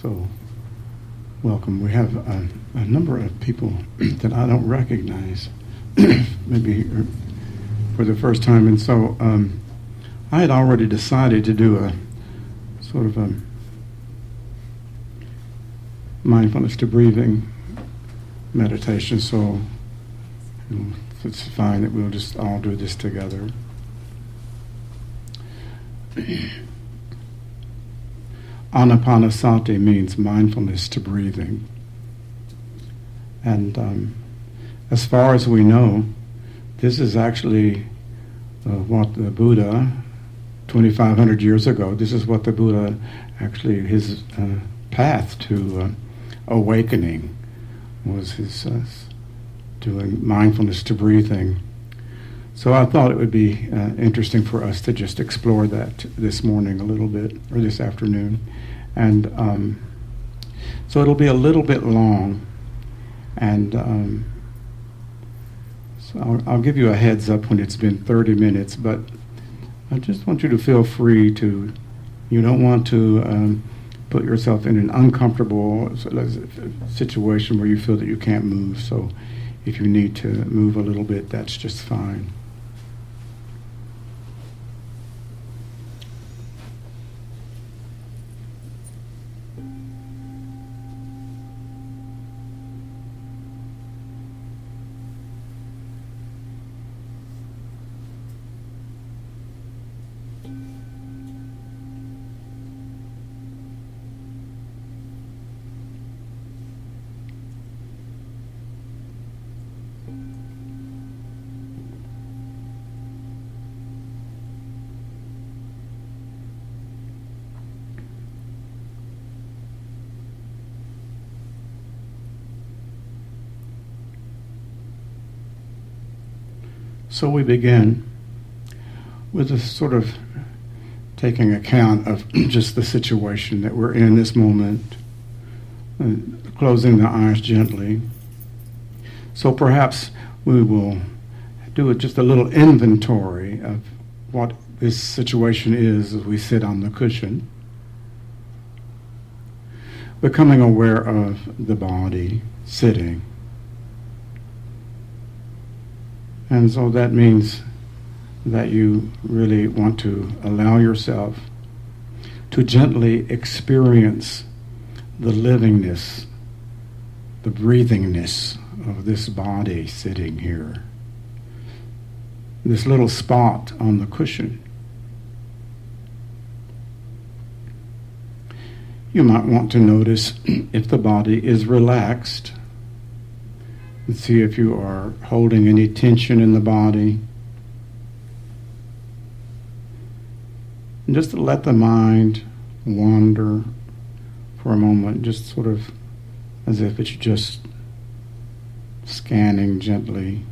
So, welcome. We have a number of people that I don't recognize, maybe for the first time. And so I had already decided to do a sort of a mindfulness to breathing meditation. So it's fine that we'll just all do this together. Anapanasati means mindfulness to breathing. And as far as we know, this is actually what the Buddha, 2,500 years ago, this is what the Buddha actually, his path to awakening was his doing mindfulness to breathing. So I thought it would be interesting for us to just explore that this morning a little bit, or this afternoon. And so it'll be a little bit long. And so I'll give you a heads up when it's been 30 minutes, but I just want you to feel free to, you don't want to put yourself in an uncomfortable situation where you feel that you can't move. So if you need to move a little bit, that's just fine. So we begin with a sort of taking account of just the situation that we're in this moment, closing the eyes gently. So perhaps we will do just a little inventory of what this situation is as we sit on the cushion, becoming aware of the body sitting. And so that means that you really want to allow yourself to gently experience the livingness, the breathingness of this body sitting here. This little spot on the cushion. You might want to notice if the body is relaxed. And see if you are holding any tension in the body. And just to let the mind wander for a moment, just sort of as if it's just scanning gently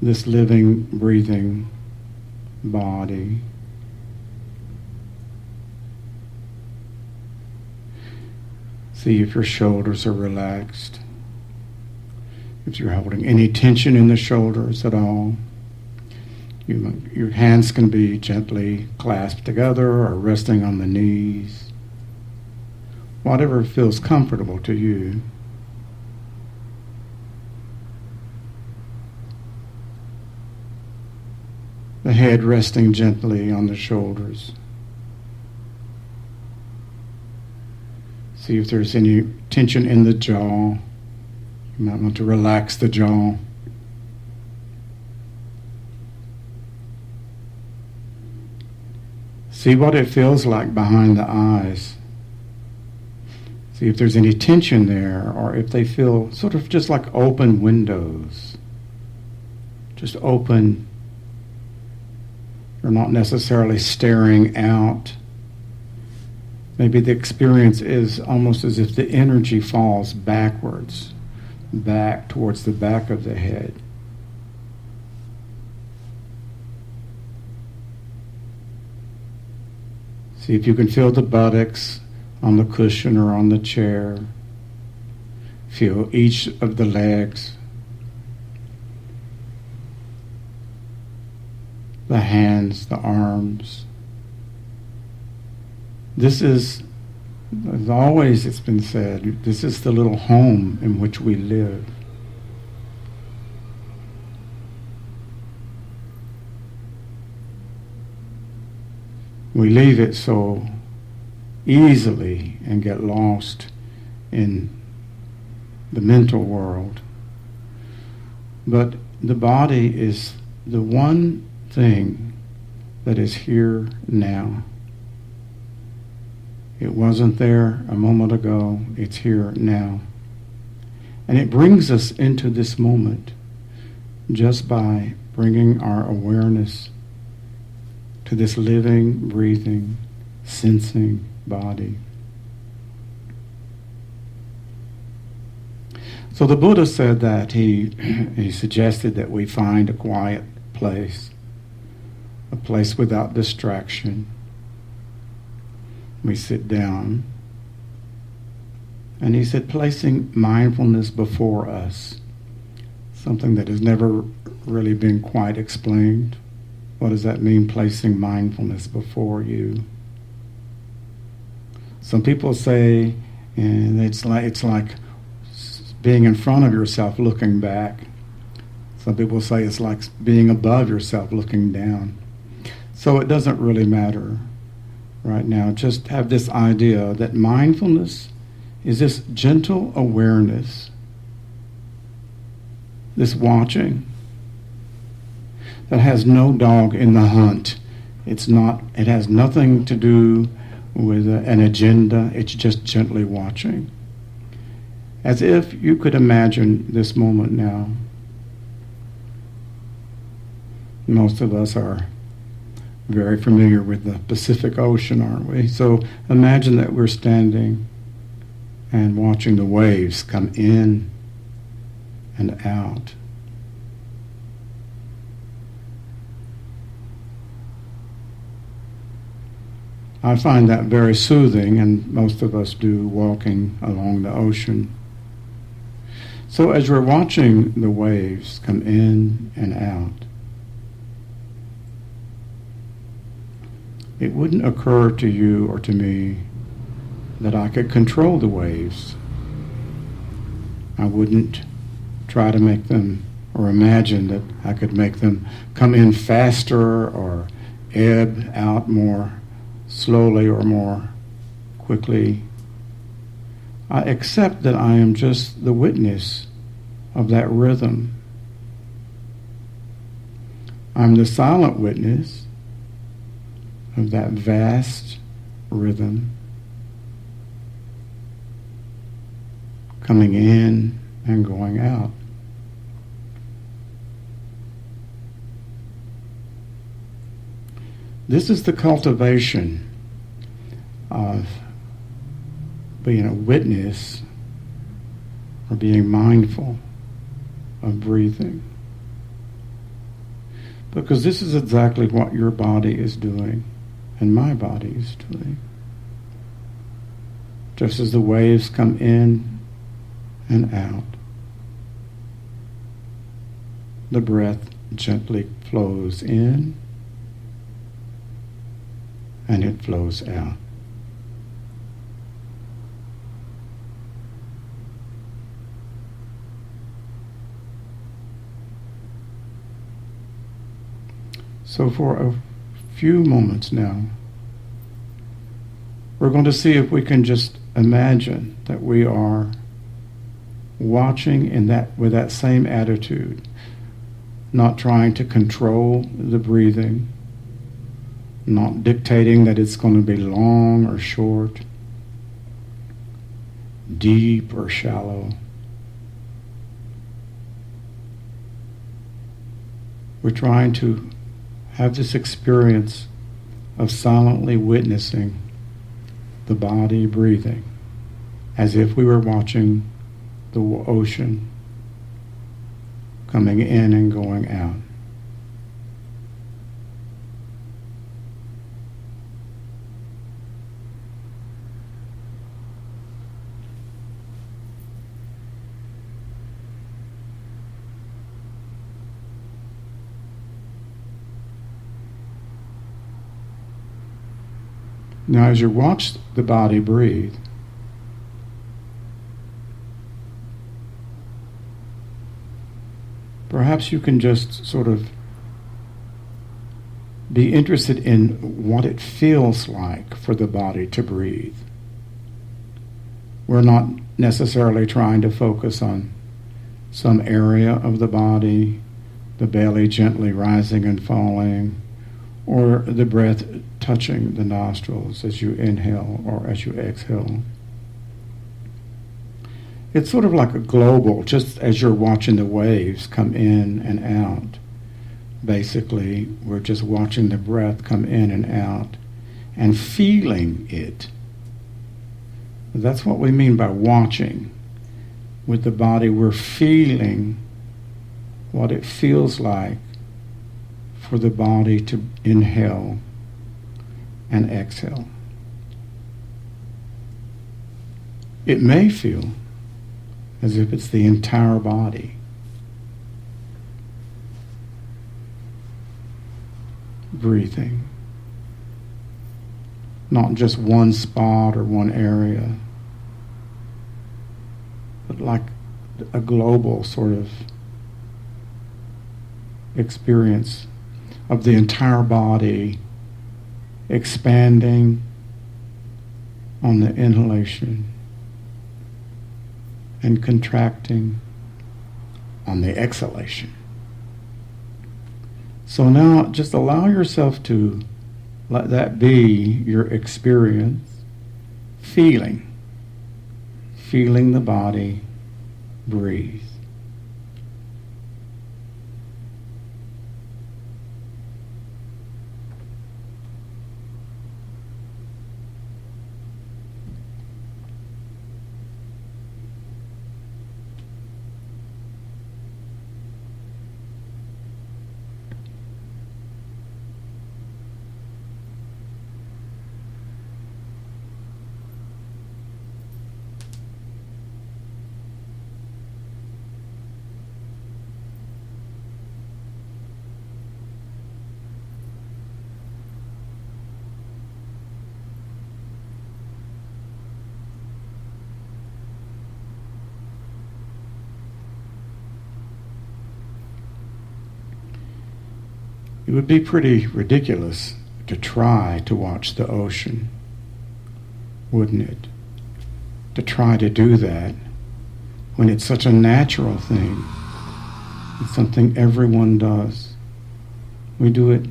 this living, breathing body. See if your shoulders are relaxed. If you're holding any tension in the shoulders at all, your hands can be gently clasped together or resting on the knees. Whatever feels comfortable to you. The head resting gently on the shoulders. See if there's any tension in the jaw. You might want to relax the jaw. See what it feels like behind the eyes. See if there's any tension there, or if they feel sort of just like open windows. Just open. You're not necessarily staring out. Maybe the experience is almost as if the energy falls backwards, back towards the back of the head. See if you can feel the buttocks on the cushion or on the chair. Feel each of the legs, the hands, the arms. This is As always, it's been said, this is the little home in which we live. We leave it so easily and get lost in the mental world. But the body is the one thing that is here now. It wasn't there a moment ago. It's here now. And it brings us into this moment just by bringing our awareness to this living, breathing, sensing body. So the Buddha said that he suggested that we find a quiet place, a place without distraction. We sit down, and he said placing mindfulness before us, something that has never really been quite explained. What does that mean, placing mindfulness before you? Some people say, and it's like being in front of yourself looking back. Some people say it's like being above yourself looking down. So it doesn't really matter right now. Just have this idea that mindfulness is this gentle awareness, this watching that has no dog in the hunt. It has nothing to do with an agenda. It's just gently watching. As if you could imagine this moment now. Most of us are very familiar with the Pacific Ocean, aren't we? So imagine that we're standing and watching the waves come in and out. I find that very soothing, and most of us do, walking along the ocean. So as you're watching the waves come in and out, it wouldn't occur to you or to me that I could control the waves. I wouldn't try to make them or imagine that I could make them come in faster or ebb out more slowly or more quickly. I accept that I am just the witness of that rhythm. I'm the silent witness of that vast rhythm coming in and going out. This is the cultivation of being a witness or being mindful of breathing. Because this is exactly what your body is doing and my body is doing. Just as the waves come in and out, the breath gently flows in and it flows out. So for a few moments now, we're going to see if we can just imagine that we are watching with that same attitude, not trying to control the breathing, not dictating that it's going to be long or short, deep or shallow. We're trying to have this experience of silently witnessing the body breathing as if we were watching the ocean coming in and going out. Now, as you watch the body breathe, perhaps you can just sort of be interested in what it feels like for the body to breathe. We're not necessarily trying to focus on some area of the body, the belly gently rising and falling, or the breath touching the nostrils as you inhale or as you exhale. It's sort of like a global, just as you're watching the waves come in and out. Basically, we're just watching the breath come in and out and feeling it. That's what we mean by watching. With the body, we're feeling what it feels like for the body to inhale and exhale. It may feel as if it's the entire body. Breathing. Not just one spot or one area, but like a global sort of experience of the entire body expanding on the inhalation and contracting on the exhalation. So now just allow yourself to let that be your experience, feeling the body breathe. It would be pretty ridiculous to try to watch the ocean, wouldn't it? To try to do that when it's such a natural thing. It's something everyone does. We do it,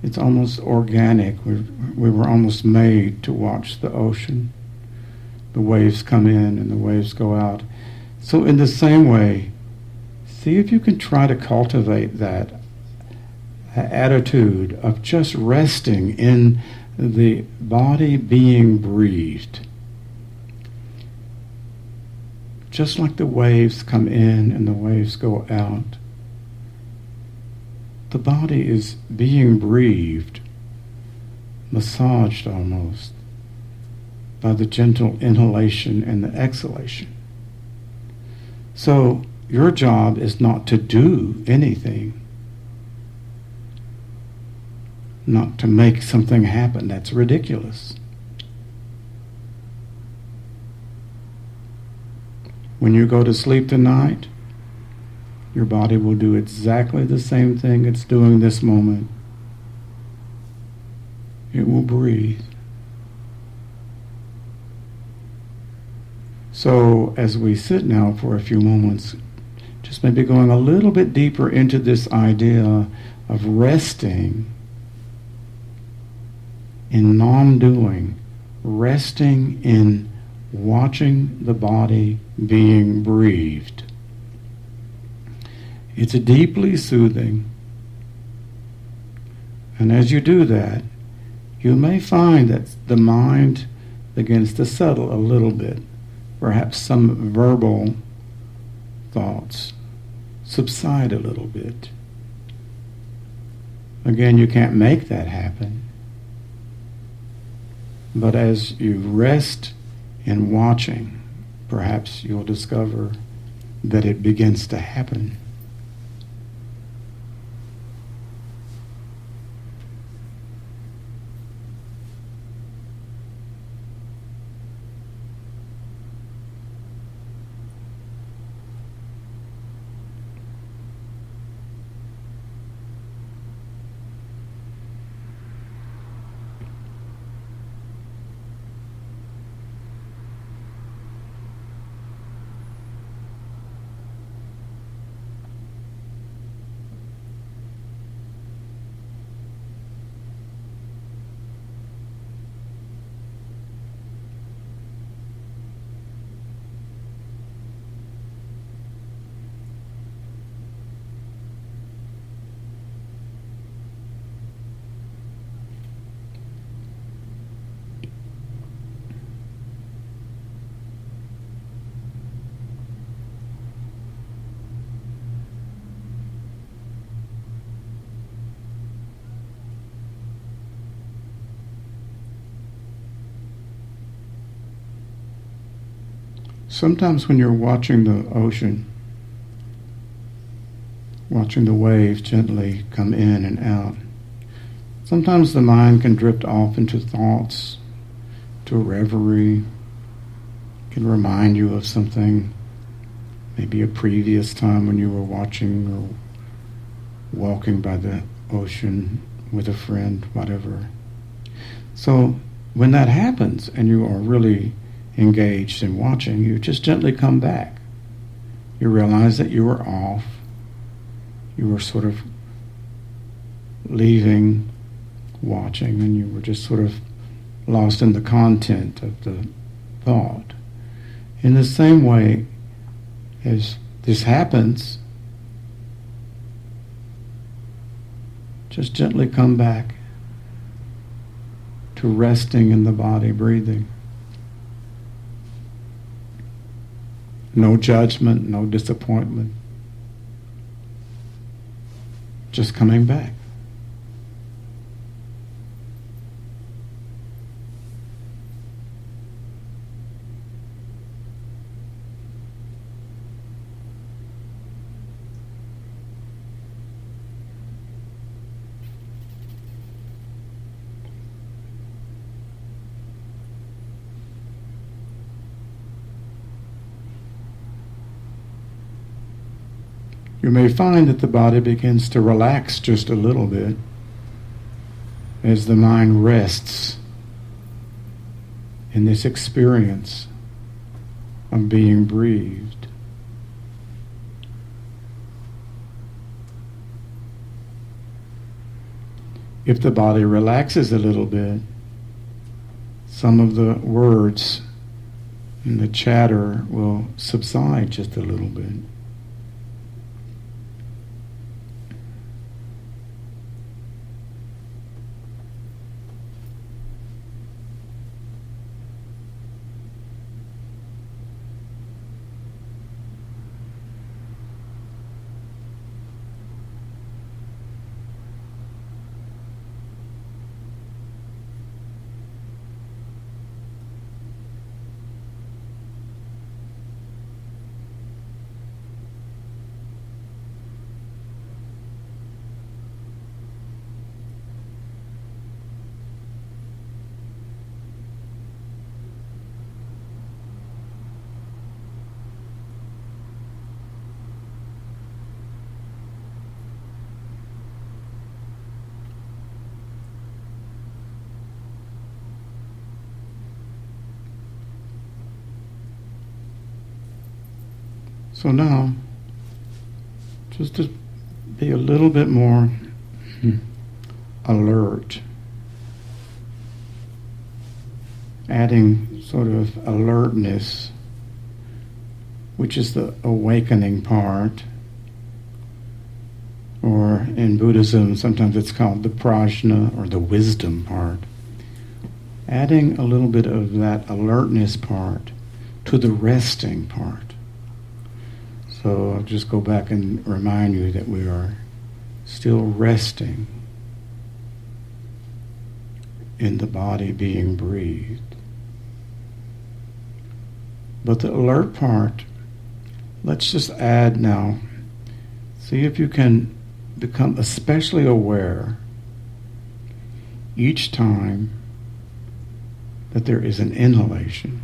it's almost organic. We were almost made to watch the ocean. The waves come in and the waves go out. So in the same way, see if you can try to cultivate that attitude of just resting in the body being breathed. Just like the waves come in and the waves go out. The body is being breathed, massaged almost, by the gentle inhalation and the exhalation. So your job is not to do anything, not to make something happen. That's ridiculous. When you go to sleep tonight, your body will do exactly the same thing it's doing this moment. It will breathe. So as we sit now for a few moments, just maybe going a little bit deeper into this idea of resting in non-doing, resting in watching the body being breathed. It's deeply soothing. And as you do that, you may find that the mind begins to settle a little bit. Perhaps some verbal thoughts subside a little bit. Again, you can't make that happen. But as you rest in watching, perhaps you'll discover that it begins to happen. Sometimes when you're watching the ocean, watching the waves gently come in and out, sometimes the mind can drift off into thoughts, to a reverie, can remind you of something, maybe a previous time when you were watching or walking by the ocean with a friend, whatever. So when that happens and you are really engaged in watching, you just gently come back. You realize that you were off. You were sort of leaving watching, and you were just sort of lost in the content of the thought. In the same way as this happens, just gently come back to resting in the body, breathing. No judgment, no disappointment. Just coming back. You may find that the body begins to relax just a little bit as the mind rests in this experience of being breathed. If the body relaxes a little bit, some of the words and the chatter will subside just a little bit. So now, just to be a little bit more alert, adding sort of alertness, which is the awakening part, or in Buddhism sometimes it's called the prajna, or the wisdom part. Adding a little bit of that alertness part to the resting part. So I'll just go back and remind you that we are still resting in the body being breathed. But the alert part, let's just add now, see if you can become especially aware each time that there is an inhalation.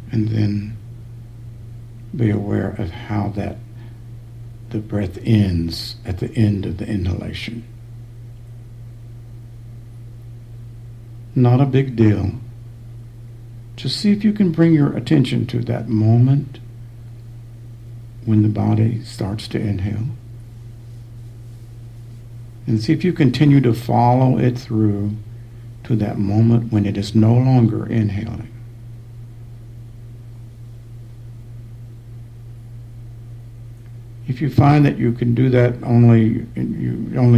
And then be aware of how that the breath ends at the end of the inhalation. Not a big deal. Just see if you can bring your attention to that moment when the body starts to inhale. And see if you continue to follow it through to that moment when it is no longer inhaling. If you find that you can do that only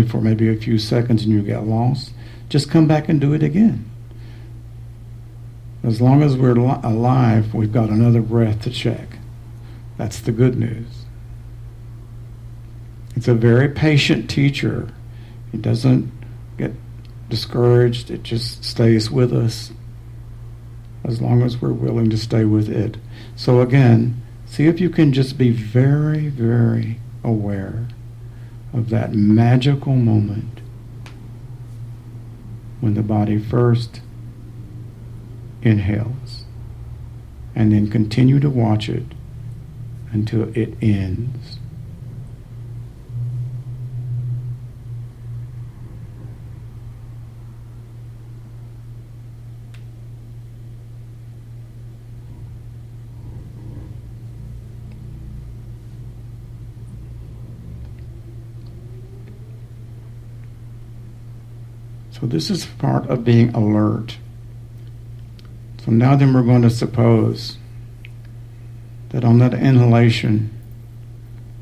for maybe a few seconds and you get lost, just come back and do it again. As long as we're alive, we've got another breath to check. That's the good news. It's a very patient teacher. It doesn't get discouraged, it just stays with us as long as we're willing to stay with it. So again, see if you can just be very, very aware of that magical moment when the body first inhales, and then continue to watch it until it ends. So this is part of being alert. So now then we're going to suppose that on that inhalation,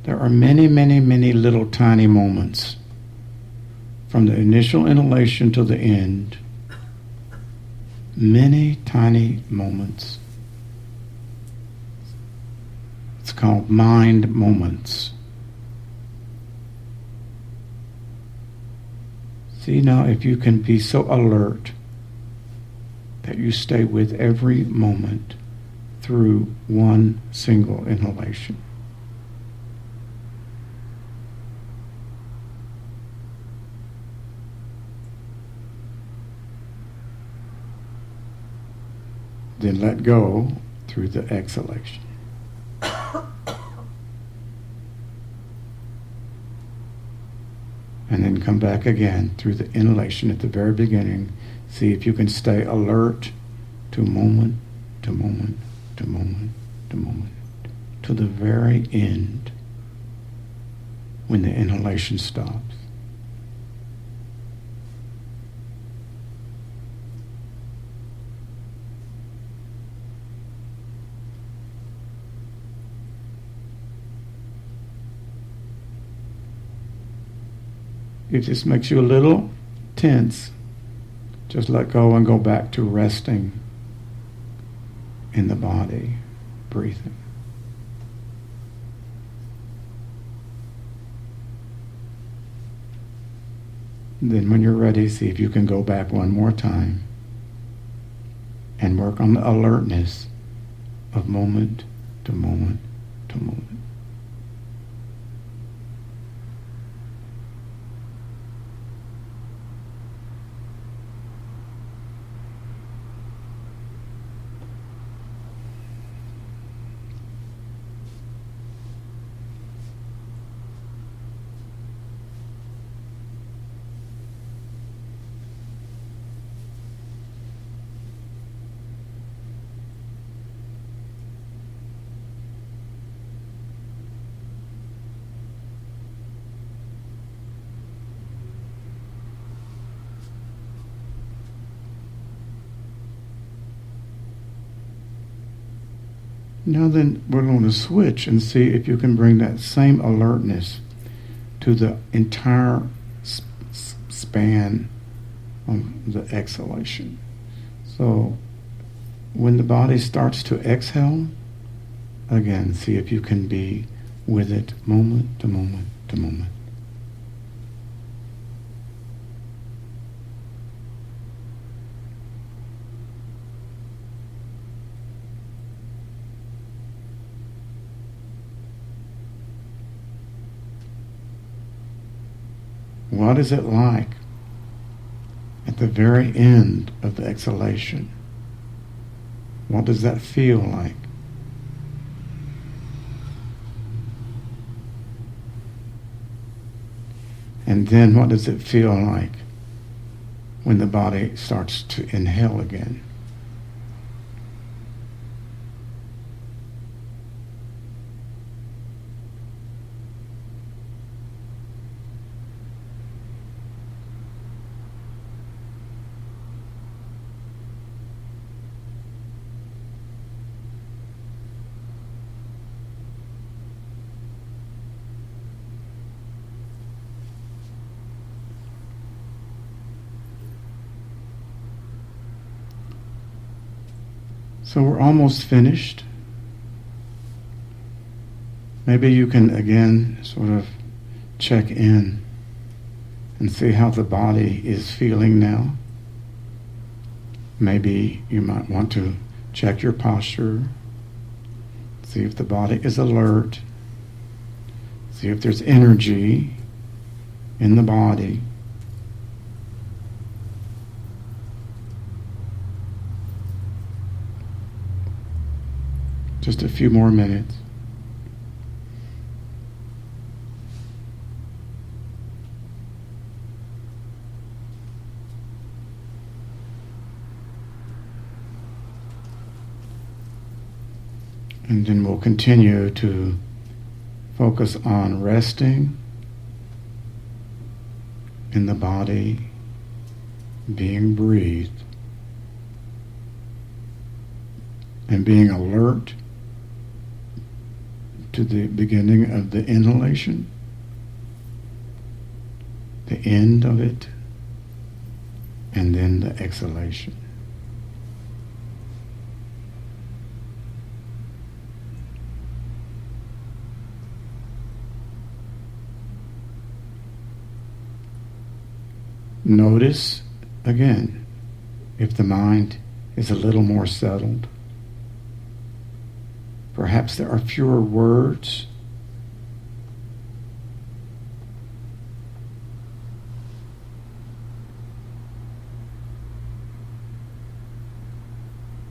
there are many, many, many little tiny moments from the initial inhalation to the end. Many tiny moments. It's called mind moments. See now if you can be so alert that you stay with every moment through one single inhalation. Then let go through the exhalation. And then come back again through the inhalation at the very beginning. See if you can stay alert to moment, to moment, to moment, to moment, to the very end when the inhalation stops. If this makes you a little tense, just let go and go back to resting in the body, breathing. Then when you're ready, see if you can go back one more time and work on the alertness of moment to moment to moment. Now then, we're going to switch and see if you can bring that same alertness to the entire span of the exhalation. So when the body starts to exhale, again, see if you can be with it moment to moment to moment. What is it like at the very end of the exhalation? What does that feel like? And then what does it feel like when the body starts to inhale again? So we're almost finished. Maybe you can again sort of check in and see how the body is feeling now. Maybe you might want to check your posture, see if the body is alert, see if there's energy in the body. Just a few more minutes. And then we'll continue to focus on resting in the body, being breathed, and being alert to the beginning of the inhalation, the end of it, and then the exhalation. Notice, again, if the mind is a little more settled. Perhaps there are fewer words.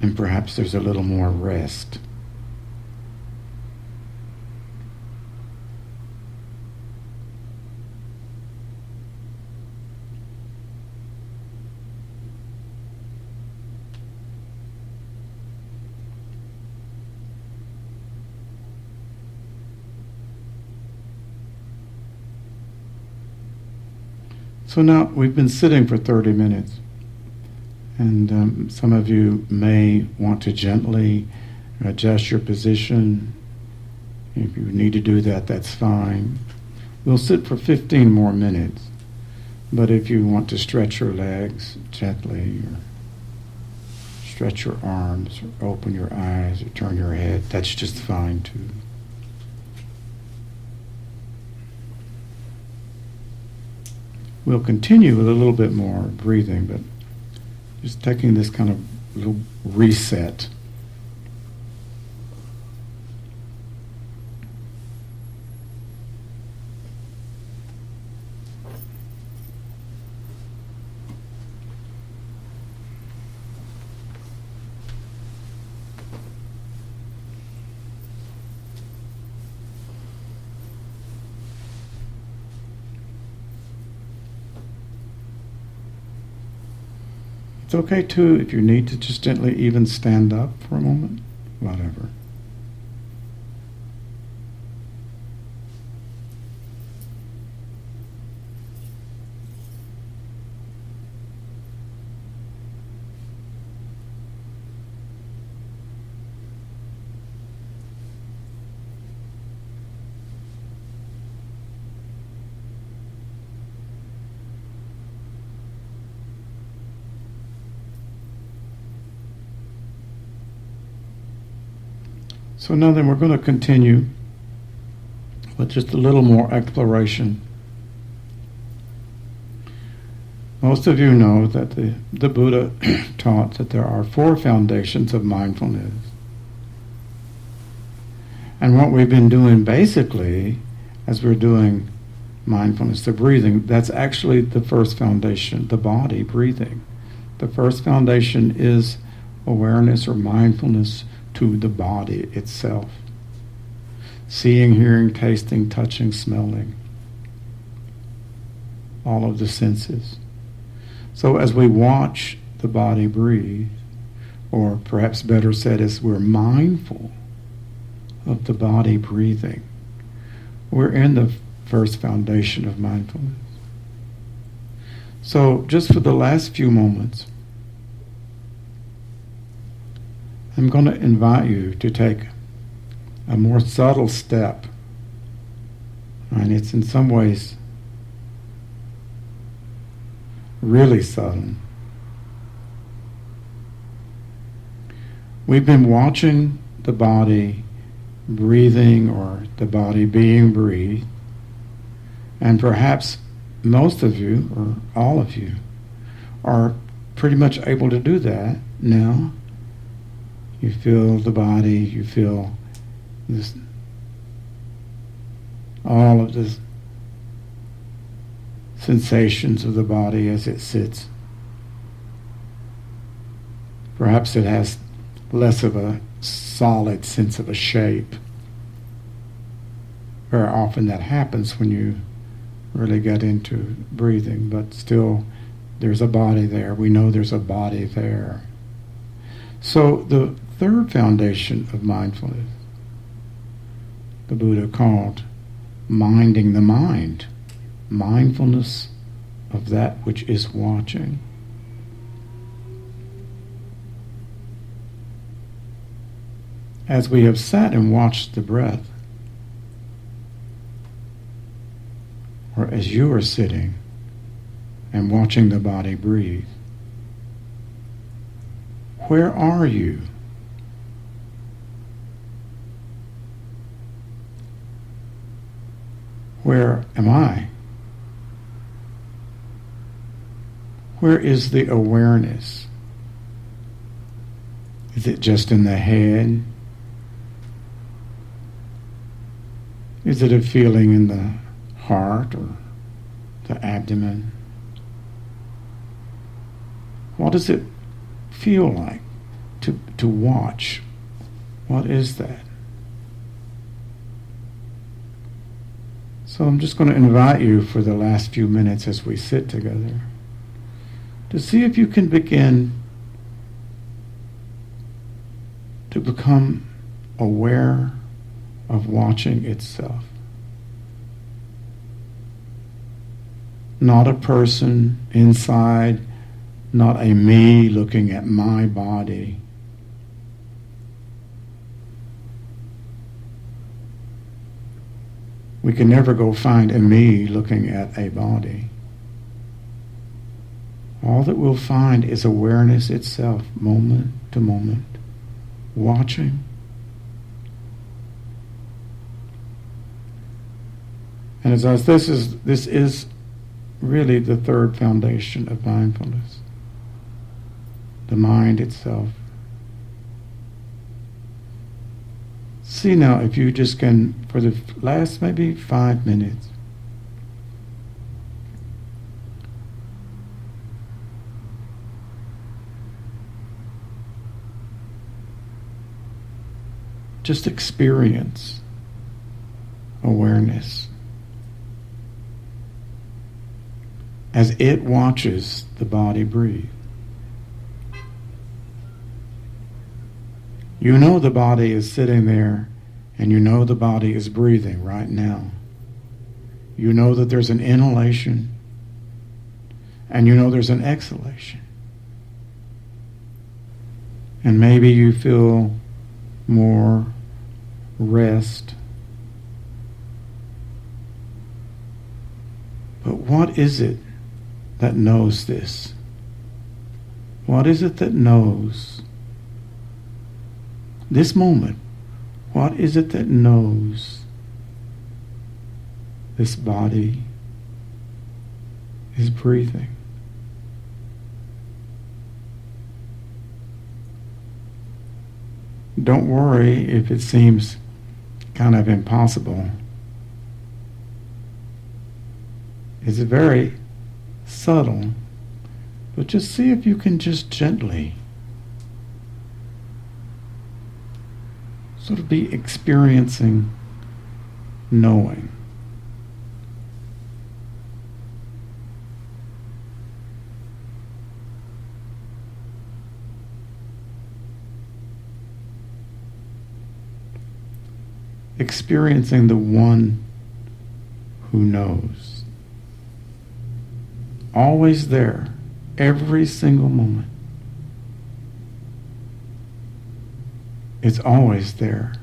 And perhaps there's a little more rest. So now we've been sitting for 30 minutes, and some of you may want to gently adjust your position. If you need to do that, that's fine. We'll sit for 15 more minutes, but if you want to stretch your legs gently, or stretch your arms, or open your eyes, or turn your head, that's just fine too. We'll continue with a little bit more breathing, but just taking this kind of little reset. It's okay too if you need to just gently even stand up for a moment, whatever. So now then we're going to continue with just a little more exploration. Most of you know that the Buddha taught that there are 4 foundations of mindfulness. And what we've been doing basically, as we're doing mindfulness, the breathing, that's actually the first foundation, the body, breathing. The first foundation is awareness or mindfulness to the body itself. Seeing, hearing, tasting, touching, smelling. All of the senses. So as we watch the body breathe, or perhaps better said, as we're mindful of the body breathing, we're in the first foundation of mindfulness. So just for the last few moments, I'm going to invite you to take a more subtle step. And it's in some ways really subtle. We've been watching the body breathing or the body being breathed, and perhaps most of you, or all of you, are pretty much able to do that now. You feel the body, you feel this, all of the sensations of the body as it sits. Perhaps it has less of a solid sense of a shape. Very often that happens when you really get into breathing, but still there's a body there. We know there's a body there. So the third foundation of mindfulness, the Buddha called minding the mind, mindfulness of that which is watching. As we have sat and watched the breath, or as you are sitting and watching the body breathe, where are you? Where am I? Where is the awareness? Is it just in the head? Is it a feeling in the heart or the abdomen? What does it feel like to watch? What is that? So I'm just going to invite you for the last few minutes as we sit together to see if you can begin to become aware of watching itself. Not a person inside, not a me looking at my body. We can never go find a me looking at a body. All that we'll find is awareness itself, moment to moment, watching. And as this is really the third foundation of mindfulness, the mind itself. See now if you just can, for the last maybe 5 minutes, just experience awareness as it watches the body breathe. You know the body is sitting there, and you know the body is breathing right now. You know that there's an inhalation, and you know there's an exhalation. And maybe you feel more rest. But what is it that knows this? What is it that knows this moment? What is it that knows this body is breathing? Don't worry if it seems kind of impossible. It's very subtle, but just see if you can just gently sort of be experiencing knowing. Experiencing the one who knows. Always there, every single moment. It's always there.